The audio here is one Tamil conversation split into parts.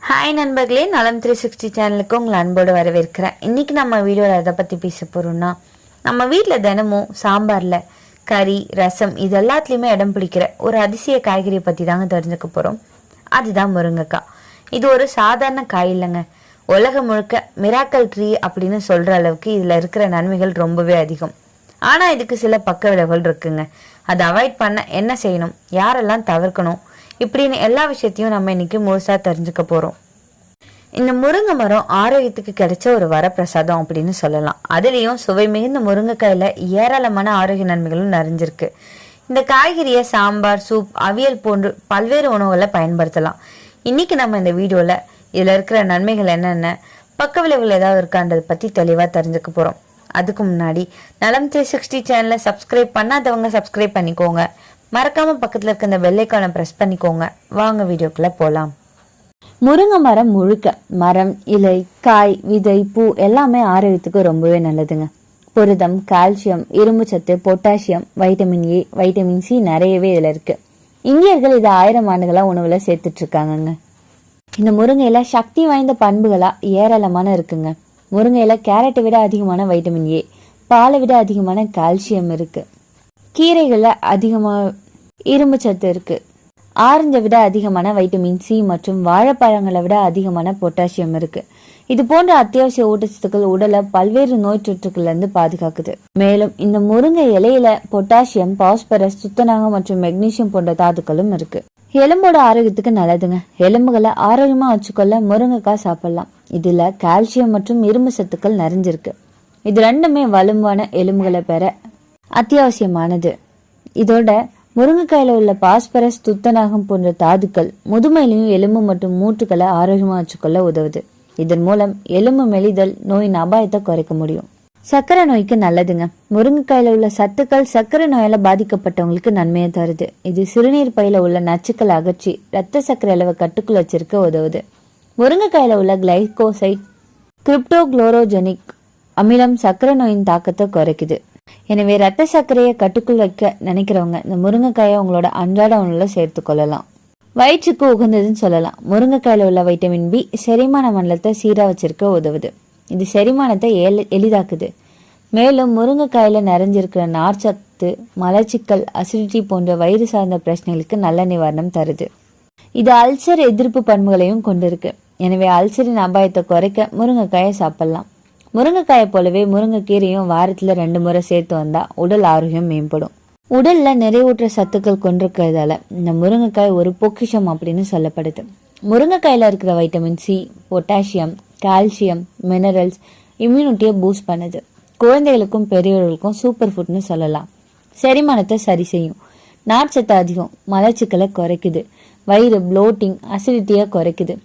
ஹாய் நண்பர்களே, நலம் 360 சேனலுக்கு உங்களை அன்போடு வரவேற்கிறேன். இன்னைக்கு நம்ம வீடியோவில் எதை பற்றி பேச போகிறோம்னா, நம்ம வீட்டில் தினமும் சாம்பாரில் கறி, ரசம் இது எல்லாத்துலேயுமே இடம் பிடிக்கிற ஒரு அதிசய காய்கறியை பற்றி தாங்க தெரிஞ்சுக்க போகிறோம். அதுதான் முருங்கைக்காய். இது ஒரு சாதாரண காய் இல்லைங்க. உலகம் முழுக்க மிராக்கல் ட்ரீ அப்படின்னு சொல்கிற அளவுக்கு இதில் இருக்கிற நன்மைகள் ரொம்பவே அதிகம். ஆனால் இதுக்கு சில பக்க விளைவுகள் இருக்குங்க. அதை அவாய்ட் பண்ண என்ன செய்யணும், யாரெல்லாம் தவிர்க்கணும், இப்படின்னு எல்லா விஷயத்தையும் நம்ம இன்னைக்கு முழுசா தெரிஞ்சுக்க போறோம். இந்த முருங்கை மரம் ஆரோக்கியத்துக்கு கிடைச்ச ஒரு வரப்பிரசாதம் அப்படின்னு சொல்லலாம். அதுலேயும் சுவை மிகுந்த முருங்கைக்காயில ஏராளமான ஆரோக்கிய நன்மைகளும் நிறைஞ்சிருக்கு. இந்த காய்கறியை சாம்பார், சூப், அவியல் போன்று பல்வேறு உணவுகளை பயன்படுத்தலாம். இன்னைக்கு நம்ம இந்த வீடியோல இதுல இருக்கிற நன்மைகள் என்னென்ன, பக்க விளைவுகள் ஏதாவது இருக்கான்றதை பத்தி தெளிவா தெரிஞ்சுக்க போறோம். அதுக்கு முன்னாடி நலம் 360 சேனலை சப்ஸ்கிரைப் பண்ணாதவங்க சப்ஸ்கிரைப் பண்ணிக்கோங்க. மறக்காம பக்கத்துல இருக்க இந்த பெல் ஐகானை பிரஸ் பண்ணிக்கோங்க. வாங்க வீடியோக்குள்ள போலாம். முருங்கை மரம் முழுக்க மரம், இலை, காய், விதை, பூ எல்லாமே ஆரோக்கியத்துக்கு ரொம்பவே நல்லதுங்க. புரதம், கால்சியம், இரும்பு சத்து, potassium, vitamin A, vitamin C நிறையவே இதுல இருக்கு. இந்தியர்கள் இதை 1000 ஆண்டுகளா உணவுல சேர்த்துட்டு இருக்காங்க. இந்த முருங்கையில சக்தி வாய்ந்த பண்புகளா ஏராளமான இருக்குங்க. முருங்கையில கேரட்டை விட அதிகமான வைட்டமின் ஏ, பாலை விட அதிகமான கால்சியம் இருக்கு. கீரைகளில் அதிகமாக இரும்பு சத்து இருக்கு. ஆரஞ்சை விட அதிகமான வைட்டமின் சி மற்றும் வாழைப்பழங்களை விட அதிகமான பொட்டாசியம் இருக்கு. இது போன்ற அத்தியாவசிய ஊட்டச்சத்துக்கள் உடலை பல்வேறு நோய் தொற்றுக்கள்ல இருந்து பாதுகாக்குது. மேலும் இந்த முருங்கை இலையில பொட்டாசியம், பாஸ்பரஸ், துத்தநாகம் மற்றும் மெக்னீசியம் போன்ற தாதுக்களும் இருக்கு. எலும்போட ஆரோக்கியத்துக்கு நல்லதுங்க. எலும்புகளை ஆரோக்கியமா வச்சுக்கொள்ள முருங்கைக்காய் சாப்பிடலாம். இதுல கால்சியம் மற்றும் இரும்பு சத்துக்கள் நிறைஞ்சிருக்கு. இது ரெண்டுமே வலுவான எலும்புகளை பெற அத்தியாவசியமானது. இதோட முருங்கைக்காயில உள்ள பாஸ்பரஸ், துத்தநாகம் போன்ற தாதுக்கள் முதுமையிலையும் எலும்பு மற்றும் மூட்டுகளை ஆரோக்கியமா வச்சுக்கொள்ள உதவுது. இதன் மூலம் எலும்பு மெலிதல் நோயின் அபாயத்தை குறைக்க முடியும். சர்க்கரை நோய்க்கு நல்லதுங்க. முருங்கைக்காயில உள்ள சத்துக்கள் சர்க்கரை நோயால பாதிக்கப்பட்டவங்களுக்கு நன்மையை தருது. இது சிறுநீர் பையில உள்ள நச்சுக்களை அகற்றி ரத்த சர்க்கரை அளவை கட்டுக்குள் வச்சிருக்க உதவுது. முருங்கைக்காயில உள்ள கிளைகோசைட், கிரிப்டோகுளோரோஜெனிக் அமிலம் சர்க்கரை நோயின் தாக்கத்தை குறைக்குது. எனவே ரத்த சர்க்கரையை கட்டுக்குள் வைக்க நினைக்கிறவங்க இந்த முருங்கைக்காயை உங்களோட அன்றாட உணவுல சேர்த்து கொள்ளலாம். வயிற்றுக்கு உகந்ததுன்னு சொல்லலாம். முருங்கைக்காயில உள்ள வைட்டமின் பி செரிமான மண்டலத்தை சீரா வச்சிருக்க உதவுது. இது செரிமானத்தை எளிதாக்குது. மேலும் முருங்கைக்காயில நிறைஞ்சிருக்கிற நார்ச்சத்து மலச்சிக்கல், அசிடிட்டி போன்ற வயிறு சார்ந்த பிரச்சனைகளுக்கு நல்ல நிவாரணம் தருது. இது அல்சர் எதிர்ப்பு பண்புகளையும் கொண்டிருக்கு. எனவே அல்சரின் அபாயத்தை குறைக்க முருங்கைக்காயை சாப்பிடலாம். முருங்கைக்காயை போலவே முருங்கைக்கீரையும் வாரத்துல 2 முறை சேர்த்து வந்தா உடல் ஆரோக்கியம் மேம்படும். உடல்ல நிறைவுற்ற சத்துக்கள் கொண்டிருக்கிறதால இந்த முருங்கைக்காய் ஒரு பொக்கிஷம் அப்படின்னு சொல்லப்படுது. முருங்கைக்காயில இருக்கிற vitamin C, potassium, calcium, minerals இம்யூனிட்டியை பூஸ்ட் பண்ணுது. குழந்தைகளுக்கும் பெரியவர்களுக்கும் சூப்பர் ஃபுட்னு சொல்லலாம். செரிமானத்தை சரி செய்யும். நார்ச்சத்து அதிகம், மலச்சிக்கலை குறைக்குது. வயிறு ப்ளோட்டிங், அசிடிட்டியை குறைக்குது.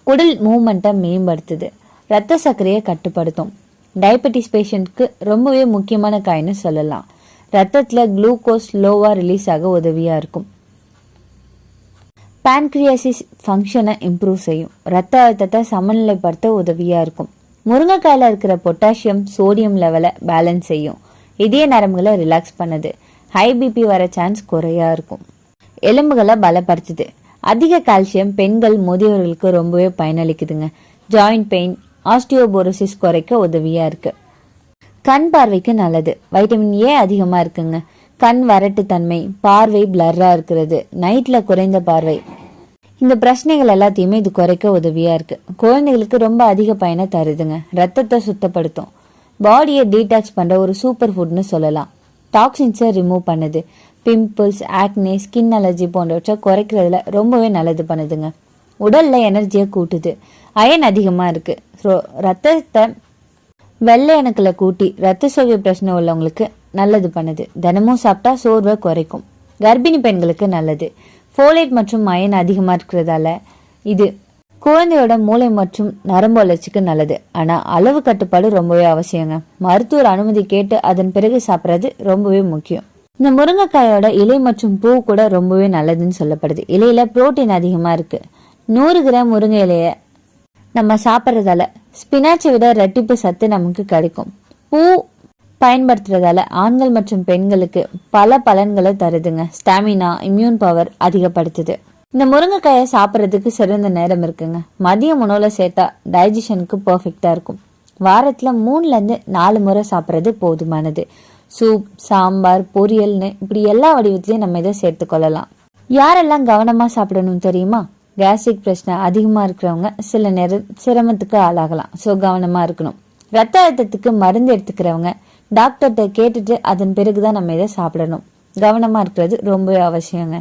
குடல் மூவ்மெண்ட்டை மேம்படுத்துது. ரத்த சர்க்கரையை கட்டுப்படுத்தும். டயபெட்டிஸ் பேஷண்ட்க்கு ரொம்பவே முக்கியமான காய்னு சொல்லலாம். ரத்தத்துல குளுக்கோஸ் லோவா ரிலீஸ் ஆக உதவியா இருக்கும். பான்கிரியாசிஸ் ஃபங்க்ஷனை இம்ப்ரூவ் செய்யும். ரத்த அழுத்தத்தை சமநிலைப்படுத்த உதவியா இருக்கும். முருங்கைக்காயில இருக்கிற பொட்டாசியம் சோடியம் லெவலை பேலன்ஸ் செய்யும். இதய நரம்புகளை ரிலாக்ஸ் பண்ணுது. ஹை பிபி வர சான்ஸ் குறையா இருக்கும். எலும்புகளை பலப்படுத்துது. அதிக கால்சியம் பெண்கள், முதியவர்களுக்கு ரொம்பவே பயனளிக்குதுங்க. ஜாயிண்ட் பெயின், ஆஸ்டியோபோரோசிஸ் குறைக்க உதவியா இருக்கு. கண் பார்வைக்கு நல்லது. வைட்டமின் ஏ அதிகமா இருக்குங்க. கண் வறட்டு தன்மை, பார்வை பிளர்ரா இருக்கிறது, நைட்ல குறைந்த பார்வை, இந்த பிரச்சனைகள் எல்லாத்தையுமே இது குறைக்க உதவியா இருக்கு. குழந்தைகளுக்கு ரொம்ப அதிக பயனை தருதுங்க. ரத்தத்தை சுத்தப்படுத்தும். பாடியை டீடாக்ஸ் பண்ற ஒரு சூப்பர் ஃபுட்னு சொல்லலாம். டாக்ஸின்ஸை ரிமூவ் பண்ணுது. பிம்பிள்ஸ், ஆக்னே, ஸ்கின் அலர்ஜி போன்றவற்றை குறைக்கிறதுல ரொம்பவே நல்லது பண்ணுதுங்க. உடல்ல எனர்ஜியை கூட்டுது. அயன் அதிகமா இருக்கு. ரத்தத்தை வெள்ளை அணுக்களை கூட்டி ரத்த சோகை பிரச்சனை உள்ளவங்களுக்கு நல்லது பண்ணுது. தினமும் சாப்பிட்டா சோர்வை குறைக்கும். கர்ப்பிணி பெண்களுக்கு நல்லது. ஃபோலேட் மற்றும் அயன் அதிகமா இருக்கிறதால இது குழந்தையோட மூளை மற்றும் நரம்பு வளர்ச்சிக்கு நல்லது. ஆனா அளவு கட்டுப்பாடு ரொம்பவே அவசியங்க. மருத்துவர் அனுமதி கேட்டு அதன் பிறகு சாப்பிட்றது ரொம்பவே முக்கியம். இந்த முருங்கைக்காயோட இலை மற்றும் பூ கூட ரொம்பவே நல்லதுன்னு சொல்லப்படுது. இலையில புரோட்டீன் அதிகமா இருக்கு. 100 கிராம் முருங்கை இலைய நம்ம சாப்பிட்றதால ஸ்பினாச்சை விட ரெட்டிப்பு சத்து நமக்கு கிடைக்கும். பூ பயன்படுத்துறதால ஆண்கள் மற்றும் பெண்களுக்கு பல பலன்களை தருதுங்க. ஸ்டாமினா, இம்யூன் பவர் அதிகப்படுத்துது. இந்த முருங்கைக்காயை சாப்பிட்றதுக்கு சிறந்த நேரம் இருக்குங்க. மதியம் உணவுல சேர்த்தா டைஜஷனுக்கு பர்ஃபெக்டா இருக்கும். வாரத்துல 3-4 முறை சாப்பிட்றது போதுமானது. சூப், சாம்பார், பொரியல்னு இப்படி எல்லா வடிவத்திலையும் நம்ம இதை சேர்த்துக்கொள்ளலாம். யாரெல்லாம் கவனமா சாப்பிடணும் தெரியுமா? கேஸ்ட்ரிக் பிரச்சனை அதிகமா இருக்கிறவங்க சில நேரம் சிரமத்துக்கு ஆளாகலாம். ஸோ கவனமா இருக்கணும். ரத்த அழுத்தத்துக்கு மருந்து எடுத்துக்கிறவங்க டாக்டர்கிட்ட கேட்டுட்டு அதன் பிறகுதான் நம்ம இதை சாப்பிடணும். கவனமா இருக்கிறது ரொம்பவே அவசியங்க.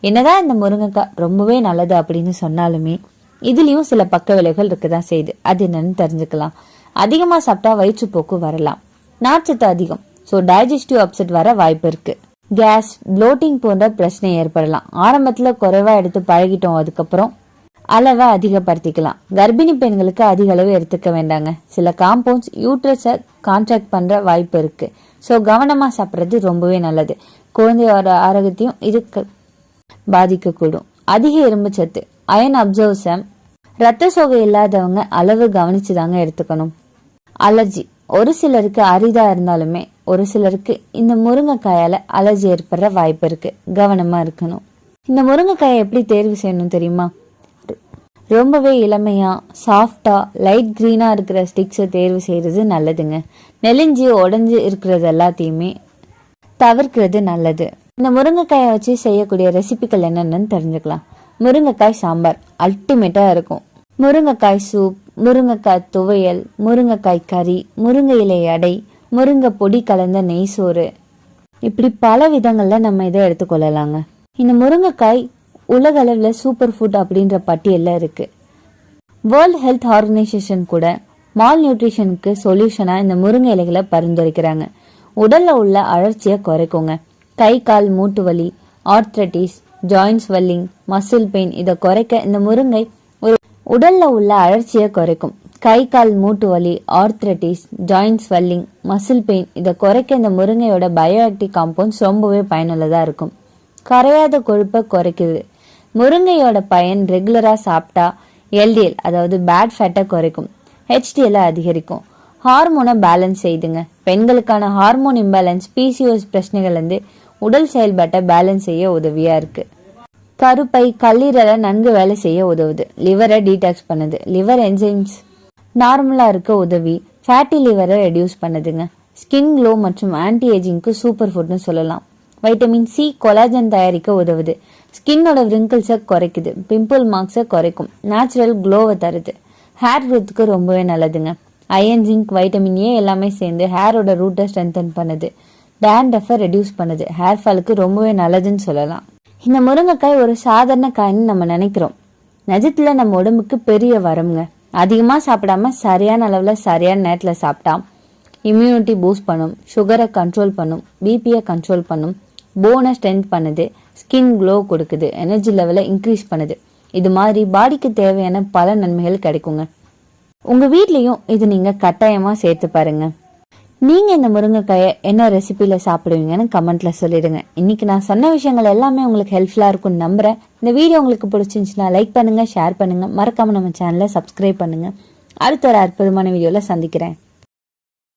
என்னதான் இந்த முருங்கைக்காய் ரொம்பவே நல்லது அப்படின்னு சொன்னாலுமே இதுலயும் சில பக்க விளைவுகள் இருக்குதான் செய்யுது. அது என்னன்னு தெரிஞ்சுக்கலாம். அதிகமா சாப்பிட்டா வயிற்றுப்போக்கு வரலாம். நார்ச்சத்து அதிகம், ஸோ டைஜஸ்டிவ் அப்செட் வர வாய்ப்பு இருக்கு. கேஸ், ப்ளோட்டிங் போன்ற பிரச்சனை ஏற்படலாம். ஆரம்பத்துல குறைவா எடுத்து பழகிட்டோம், அதுக்கப்புறம் அளவை அதிகப்படுத்திக்கலாம். கர்ப்பிணி பெண்களுக்கு அதிக அளவு எடுத்துக்க வேண்டாங்க. சில காம்பவுண்ட்ஸ் யூட்ரஸை கான்ட்ராக்ட் பண்ற வாய்ப்பு இருக்கு. ஸோ கவனமா சாப்பிட்றது ரொம்பவே நல்லது. குழந்தையோட ஆரோக்கியத்தையும் இது பாதிக்கக்கூடும். அதிக இரும்பு சத்து, அயன் அப்சர்வ்சம். ரத்த சோகை இல்லாதவங்க அளவு கவனிச்சுதாங்க எடுத்துக்கணும். அலர்ஜி ஒரு சிலருக்கு அரிதா இருந்தாலுமே ஒரு சிலருக்கு இந்த முருங்கைக்காயால அலர்ஜி ஏற்படுற வாய்ப்பு இருக்கு. கவனமா இருக்கணும். இந்த முருங்கைக்காயை எப்படி தேர்வு செய்யணும் தெரியுமா? ரொம்பவே இளமையா, சாஃப்டா, லைட் கிரீனா இருக்கிற ஸ்டிக்ஸை தேர்வு செய்யறது நல்லதுங்க. நெலிஞ்சி உடஞ்சி இருக்கிறது எல்லாத்தையுமே தவிர்க்கிறது நல்லது. இந்த முருங்கைக்காயை வச்சு செய்யக்கூடிய ரெசிபிகள் என்னென்னு தெரிஞ்சுக்கலாம். முருங்கைக்காய் சாம்பார் அல்டிமேட்டா இருக்கும். முருங்கைக்காய் சூப், முருங்கைக்காய் துவையல், முருங்கைக்காய் கறி, முருங்கை இலை அடை, முருங்கை பொடி கலந்த நெய் சோறு, இப்படி பல விதங்கள்ல நம்ம இதை எடுத்துக்கொள்ளலாங்க. இந்த முருங்கைக்காய் உலக அளவில் சூப்பர் ஃபுட் அப்படின்ற பட்டியலில் இருக்கு. வேர்ல்ட் ஹெல்த் ஆர்கனைசேஷன் கூட மால் நியூட்ரிஷனுக்கு சொல்யூஷனா இந்த முருங்கை இலைகளை பரிந்துரைக்கிறாங்க. உடல்ல உள்ள அழற்சியை குறைக்குங்க. கை கால் மூட்டு வலி, arthritis, joints swelling, muscle pain இதை குறைக்க இந்த முருங்கை ஒரு உடல்ல உள்ள அழற்சியை குறைக்கும். கை கால் மூட்டு வலி, arthritis, joint swelling, muscle pain இதை குறைக்க இந்த முருங்கையோட பயோஆக்டிவ் காம்பவுண்ட்ஸ் ரொம்பவே பயனுள்ளதா இருக்கும். கரையாத கொழுப்பை குறைக்குது. முருங்கையோட பயன் ரெகுலரா சாப்பிட்டா எல்டிஎல் அதாவது பேட் ஃபேட்டை குறைக்கும். ஹெச்டிஎல் அதிகரிக்கும். ஹார்மோனை பேலன்ஸ் செய்துங்க. பெண்களுக்கான ஹார்மோன் இம்பேலன்ஸ், பிசிஓஎஸ் பிரச்சனைகள் இருந்து உடல் செயல்பாட்டை பேலன்ஸ் செய்ய உதவியா இருக்கு. கருப்பை, கல்லீரலை நன்கு வேலை செய்ய உதவுது. லிவரை டீடாக்ஸ் பண்ணுது. லிவர் என்சைம்ஸ் நார்மலா இருக்க உதவி. ஃபேட்டி லிவரை ரெடியூஸ் பண்ணுதுங்க. ஸ்கின் க்ளோ மற்றும் ஆன்டி ஏஜிங்க்கு சூப்பர் ஃபுட்னு சொல்லலாம். வைட்டமின் சி கொலாஜன் தயாரிக்க உதவுது. ஸ்கின்னோட விரிங்கிள்ஸை குறைக்குது. பிம்பிள் மார்க்ஸை குறைக்கும். நேச்சுரல் க்ளோவை தருது. ஹேர் க்ரோத்துக்கு ரொம்பவே நல்லதுங்க. அயன், ஜிங்க், வைட்டமின் ஏ எல்லாமே சேர்ந்து ஹேரோட ரூட்டை ஸ்ட்ரென்தன் பண்ணுது. டேண்ட்ரஃபை ரெடியூஸ் பண்ணுது. ஹேர் ஃபாலுக்கு ரொம்பவே நல்லதுன்னு சொல்லலாம். இந்த முருங்கைக்காய் ஒரு சாதாரண காய்ன்னு நம்ம நினைக்கிறோம். நிஜத்துல நம்ம உடம்புக்கு பெரிய வரம்ங்க. அதிகமா சாப்பிடாம சரியான அளவுல சரியான நேரத்தில் சாப்பிட்டா இம்யூனிட்டி பூஸ்ட் பண்ணும், சுகரை கண்ட்ரோல் பண்ணும், பிபியை கண்ட்ரோல் பண்ணும், போனை ஸ்ட்ரென்த் பண்ணுது, ஸ்கின் க்ளோ கொடுக்குது, எனர்ஜி லெவலை இன்க்ரீஸ் பண்ணுது. இது மாதிரி பாடிக்கு தேவையான பல நன்மைகள் கிடைக்குங்க. உங்க வீட்லயும் இது நீங்க கட்டாயமா சேர்த்து பாருங்க. நீங்க இந்த முருங்கைக்காயை என்ன ரெசிபியில சாப்பிடுவீங்கன்னு கமெண்ட்ல சொல்லிடுங்க. இன்னைக்கு நான் சொன்ன விஷயங்கள் எல்லாமே உங்களுக்கு ஹெல்ப்ஃபுல்லா இருக்கும்னு நம்புறேன். இந்த வீடியோ உங்களுக்கு பிடிச்சிருந்துச்சுன்னா லைக் பண்ணுங்க, ஷேர் பண்ணுங்க, மறக்காம நம்ம சேனலை சப்ஸ்கிரைப் பண்ணுங்க. அடுத்த ஒரு அற்புதமான வீடியோல சந்திக்கிறேன்.